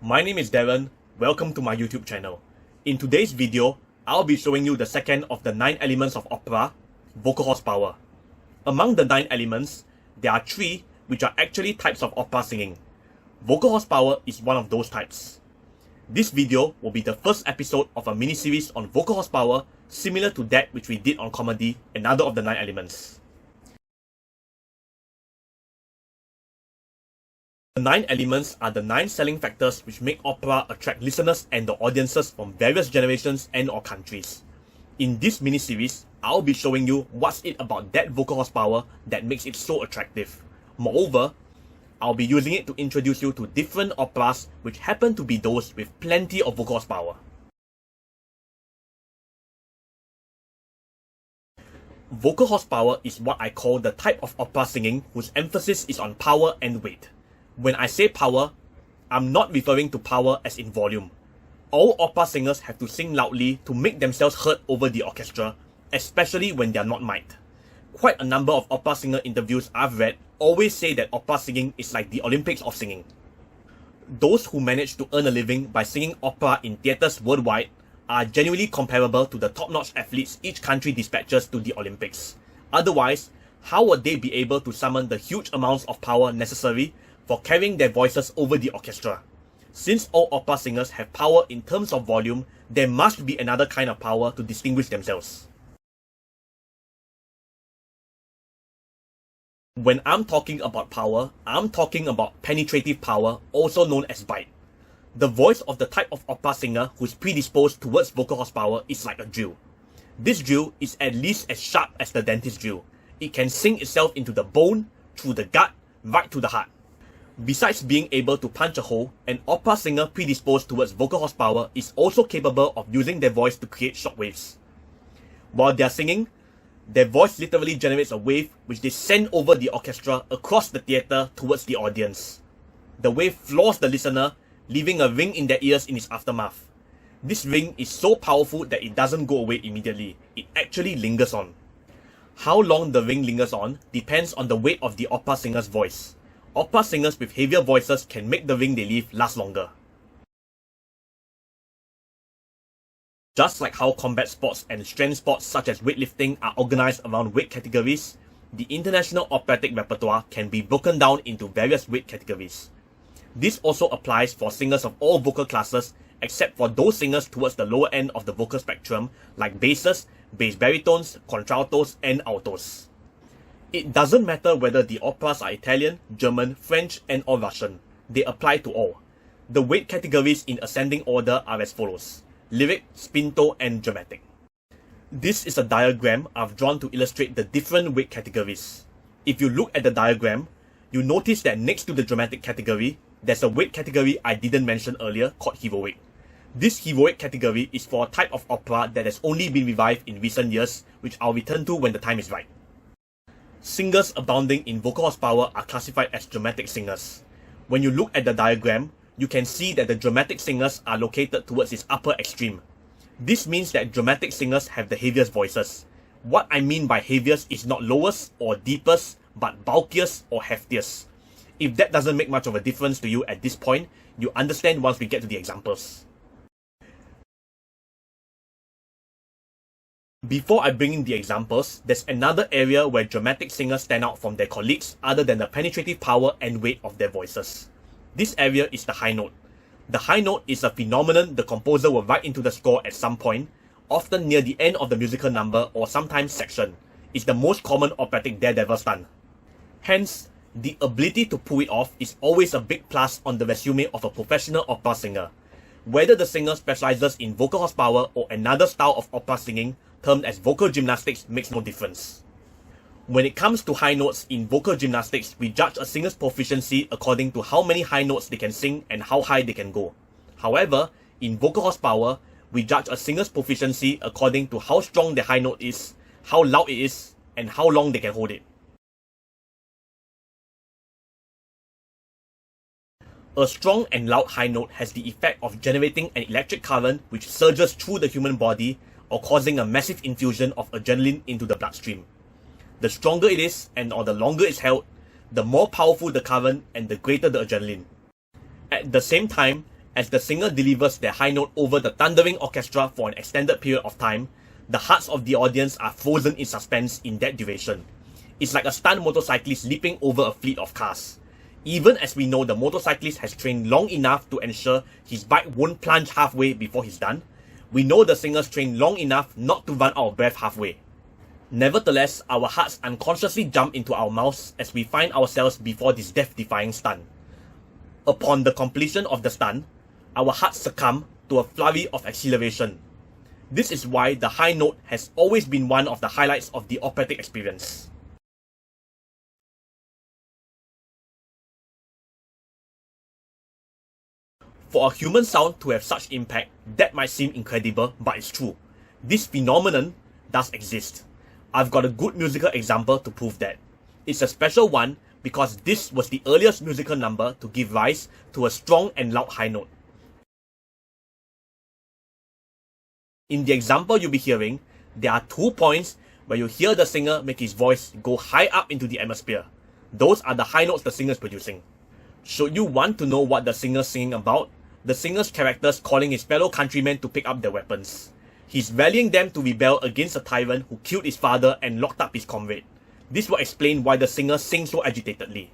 My name is Darren, welcome to my YouTube channel. In today's video, I'll be showing you the second of the 9 elements of opera, vocal horsepower. Among the 9 elements, there are 3 which are actually types of opera singing. Vocal horsepower is one of those types. This video will be the first episode of a mini-series on vocal horsepower similar to that which we did on comedy, another of the 9 elements. The 9 elements are the 9 selling factors which make opera attract listeners and the audiences from various generations and or countries. In this mini-series, I'll be showing you what's it about that vocal horsepower that makes it so attractive. Moreover, I'll be using it to introduce you to different operas which happen to be those with plenty of vocal horsepower. Vocal horsepower is what I call the type of opera singing whose emphasis is on power and weight. When I say power, I'm not referring to power as in volume. All opera singers have to sing loudly to make themselves heard over the orchestra, especially when they're not mic'd. Quite a number of opera singer interviews I've read always say that opera singing is like the Olympics of singing. Those who manage to earn a living by singing opera in theatres worldwide are genuinely comparable to the top-notch athletes each country dispatches to the Olympics. Otherwise, how would they be able to summon the huge amounts of power necessary for carrying their voices over the orchestra? Since all opera singers have power in terms of volume, there must be another kind of power to distinguish themselves. When I'm talking about power, I'm talking about penetrative power, also known as bite. The voice of the type of opera singer who's predisposed towards vocal horsepower is like a drill. This drill is at least as sharp as the dentist drill. It can sink itself into the bone, through the gut, right to the heart. Besides being able to punch a hole, an opera singer predisposed towards vocal horsepower is also capable of using their voice to create shockwaves. While they're singing, their voice literally generates a wave which they send over the orchestra across the theatre towards the audience. The wave floors the listener, leaving a ring in their ears in its aftermath. This ring is so powerful that it doesn't go away immediately, it actually lingers on. How long the ring lingers on depends on the weight of the opera singer's voice. Opera singers with heavier voices can make the ring they leave last longer. Just like how combat sports and strength sports such as weightlifting are organized around weight categories, the international operatic repertoire can be broken down into various weight categories. This also applies for singers of all vocal classes except for those singers towards the lower end of the vocal spectrum like basses, bass baritones, contraltos, and altos. It doesn't matter whether the operas are Italian, German, French, and or Russian. They apply to all. The weight categories in ascending order are as follows: lyric, spinto, and dramatic. This is a diagram I've drawn to illustrate the different weight categories. If you look at the diagram, you notice that next to the dramatic category, there's a weight category I didn't mention earlier called heroic. This heroic category is for a type of opera that has only been revived in recent years, which I'll return to when the time is right. Singers abounding in vocal horsepower are classified as dramatic singers. When you look at the diagram, you can see that the dramatic singers are located towards its upper extreme. This means that dramatic singers have the heaviest voices. What I mean by heaviest is not lowest or deepest, but bulkiest or heftiest. If that doesn't make much of a difference to you at this point, you understand once we get to the examples. Before I bring in the examples, there's another area where dramatic singers stand out from their colleagues other than the penetrative power and weight of their voices. This area is the high note. The high note is a phenomenon the composer will write into the score at some point, often near the end of the musical number or sometimes section. It's the most common operatic daredevil stunt. Hence, the ability to pull it off is always a big plus on the resume of a professional opera singer. Whether the singer specializes in vocal horsepower or another style of opera singing, termed as vocal gymnastics, makes no difference. When it comes to high notes in vocal gymnastics, we judge a singer's proficiency according to how many high notes they can sing and how high they can go. However, in vocal horsepower, we judge a singer's proficiency according to how strong the high note is, how loud it is, and how long they can hold it. A strong and loud high note has the effect of generating an electric current which surges through the human body or causing a massive infusion of adrenaline into the bloodstream. The stronger it is and or the longer it's held, the more powerful the current and the greater the adrenaline. At the same time, As the singer delivers their high note over the thundering orchestra for an extended period of time, the hearts of the audience are frozen in suspense in that duration. It's like a stunt motorcyclist leaping over a fleet of cars. Even as we know the motorcyclist has trained long enough to ensure his bike won't plunge halfway before he's done, we know the singers trained long enough not to run out of breath halfway. Nevertheless, our hearts unconsciously jump into our mouths as we find ourselves before this death-defying stunt. Upon the completion of the stunt, our hearts succumb to a flurry of acceleration. This is why the high note has always been one of the highlights of the operatic experience. For a human sound to have such impact, that might seem incredible, but it's true. This phenomenon does exist. I've got a good musical example to prove that. It's a special one because this was the earliest musical number to give rise to a strong and loud high note. In the example you'll be hearing, there are 2 points where you hear the singer make his voice go high up into the atmosphere. Those are the high notes the singer is producing. Should you want to know what the singer is singing about, the singer's character is calling his fellow countrymen to pick up their weapons. He's rallying them to rebel against a tyrant who killed his father and locked up his comrade. This will explain why the singer sings so agitatedly.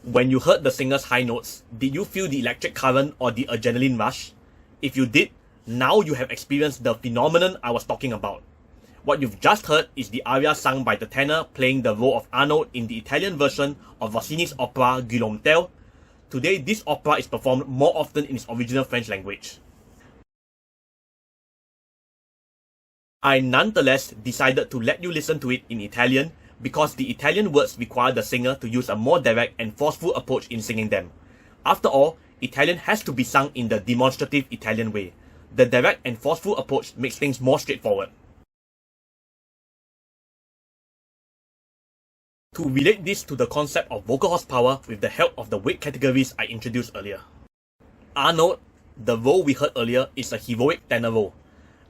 When you heard the singer's high notes, did you feel the electric current or the adrenaline rush? If you did, now you have experienced the phenomenon I was talking about. What you've just heard is the aria sung by the tenor playing the role of Arnold in the Italian version of Rossini's opera Guillaume Tell. Today, this opera is performed more often in its original French language. I nonetheless decided to let you listen to it in Italian because the Italian words require the singer to use a more direct and forceful approach in singing them. After all, Italian has to be sung in the demonstrative Italian way. The direct and forceful approach makes things more straightforward. To relate this to the concept of vocal horsepower with the help of the weight categories I introduced earlier. Arnold, the role we heard earlier, is a heroic tenor role.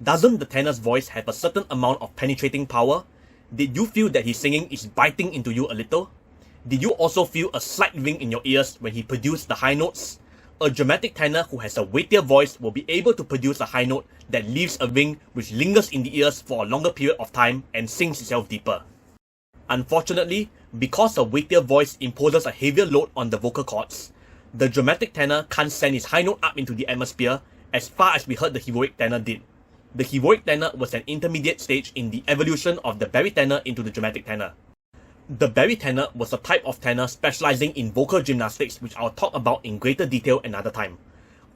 Doesn't the tenor's voice have a certain amount of penetrating power? Did you feel that his singing is biting into you a little? Did you also feel a slight ring in your ears when he produced the high notes? A dramatic tenor who has a weightier voice will be able to produce a high note that leaves a ring which lingers in the ears for a longer period of time and sinks itself deeper. Unfortunately, because a weightier voice imposes a heavier load on the vocal cords, the dramatic tenor can't send his high note up into the atmosphere as far as we heard the heroic tenor did. The heroic tenor was an intermediate stage in the evolution of the barytenor into the dramatic tenor. The barytenor was a type of tenor specializing in vocal gymnastics, which I'll talk about in greater detail another time.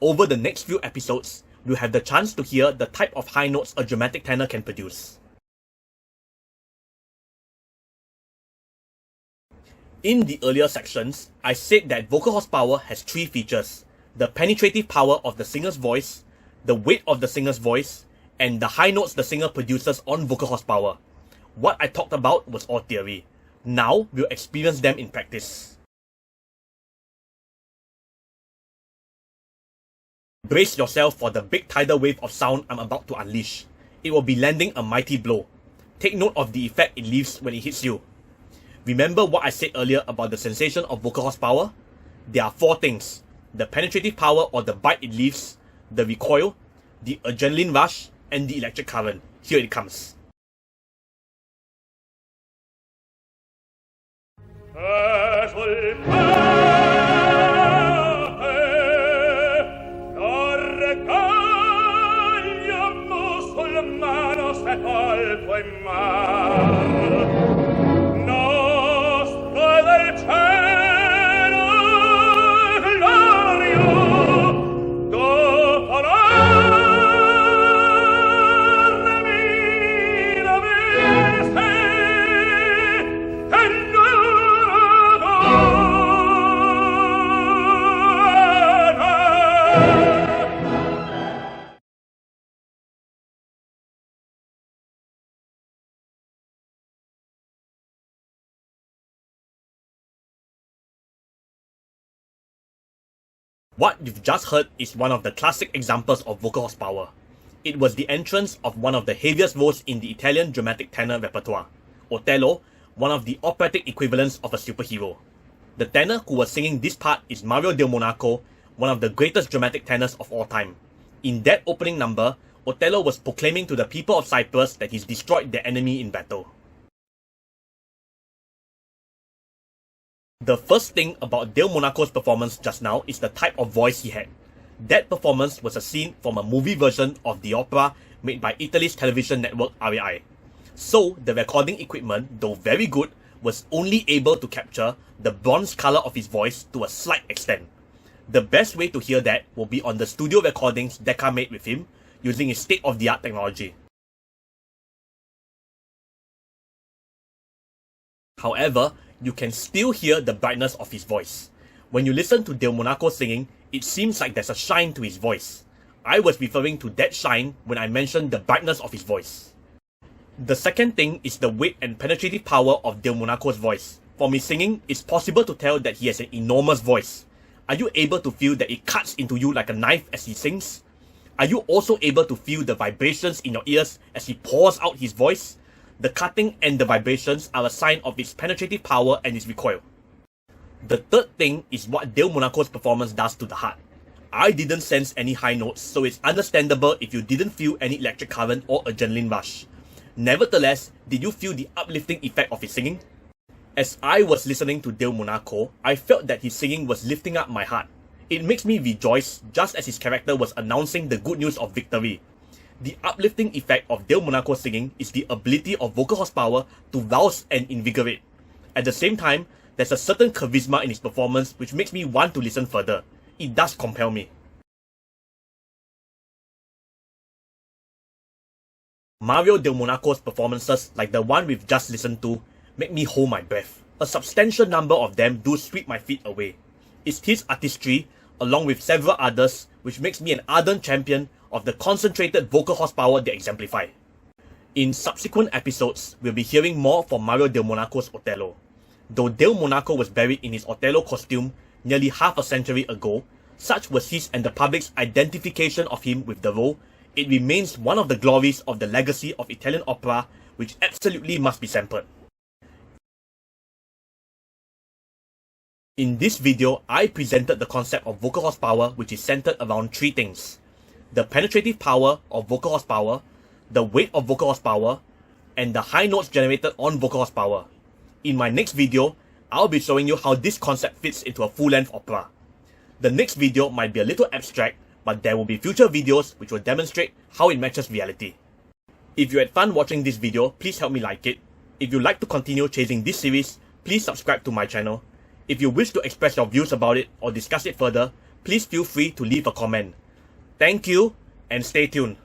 Over the next few episodes, you'll have the chance to hear the type of high notes a dramatic tenor can produce. In the earlier sections, I said that vocal horsepower has 3 features: the penetrative power of the singer's voice, the weight of the singer's voice, and the high notes the singer produces on vocal horsepower. What I talked about was all theory. Now, we'll experience them in practice. Brace yourself for the big tidal wave of sound I'm about to unleash. It will be landing a mighty blow. Take note of the effect it leaves when it hits you. Remember what I said earlier about the sensation of vocal horsepower? There are 4 things: the penetrative power or the bite it leaves, the recoil, the adrenaline rush, and the electric current. Here it comes. What you've just heard is one of the classic examples of vocal horsepower. It was the entrance of one of the heaviest roles in the Italian dramatic tenor repertoire, Otello, one of the operatic equivalents of a superhero. The tenor who was singing this part is Mario del Monaco, one of the greatest dramatic tenors of all time. In that opening number, Otello was proclaiming to the people of Cyprus that he's destroyed their enemy in battle. The first thing about Del Monaco's performance just now is the type of voice he had. That performance was a scene from a movie version of the opera made by Italy's television network RAI. So, the recording equipment, though very good, was only able to capture the bronze color of his voice to a slight extent. The best way to hear that will be on the studio recordings Decca made with him, using his state-of-the-art technology. However, you can still hear the brightness of his voice. When you listen to Del Monaco singing, it seems like there's a shine to his voice. I was referring to that shine when I mentioned the brightness of his voice. The second thing is the weight and penetrative power of Del Monaco's voice. From his singing, it's possible to tell that he has an enormous voice. Are you able to feel that it cuts into you like a knife as he sings? Are you also able to feel the vibrations in your ears as he pours out his voice? The cutting and the vibrations are a sign of its penetrative power and its recoil. The third thing is what Del Monaco's performance does to the heart. I didn't sense any high notes, so it's understandable if you didn't feel any electric current or adrenaline rush. Nevertheless, did you feel the uplifting effect of his singing? As I was listening to Del Monaco, I felt that his singing was lifting up my heart. It makes me rejoice just as his character was announcing the good news of victory. The uplifting effect of Del Monaco's singing is the ability of vocal horsepower to rouse and invigorate. At the same time, there's a certain charisma in his performance which makes me want to listen further. It does compel me. Mario del Monaco's performances, like the one we've just listened to, make me hold my breath. A substantial number of them do sweep my feet away. It's his artistry, along with several others, which makes me an ardent champion of the concentrated vocal horsepower they exemplify. In subsequent episodes, we'll be hearing more from Mario del Monaco's Otello. Though Del Monaco was buried in his Otello costume nearly half a century ago, such was his and the public's identification of him with the role, it remains one of the glories of the legacy of Italian opera, which absolutely must be sampled. In this video, I presented the concept of vocal horsepower, which is centered around three things: the penetrative power of vocal horsepower, the weight of vocal horsepower, and the high notes generated on vocal horsepower. In my next video, I'll be showing you how this concept fits into a full-length opera. The next video might be a little abstract, but there will be future videos which will demonstrate how it matches reality. If you had fun watching this video, please help me like it. If you'd like to continue chasing this series, please subscribe to my channel. If you wish to express your views about it or discuss it further, please feel free to leave a comment. Thank you, and stay tuned.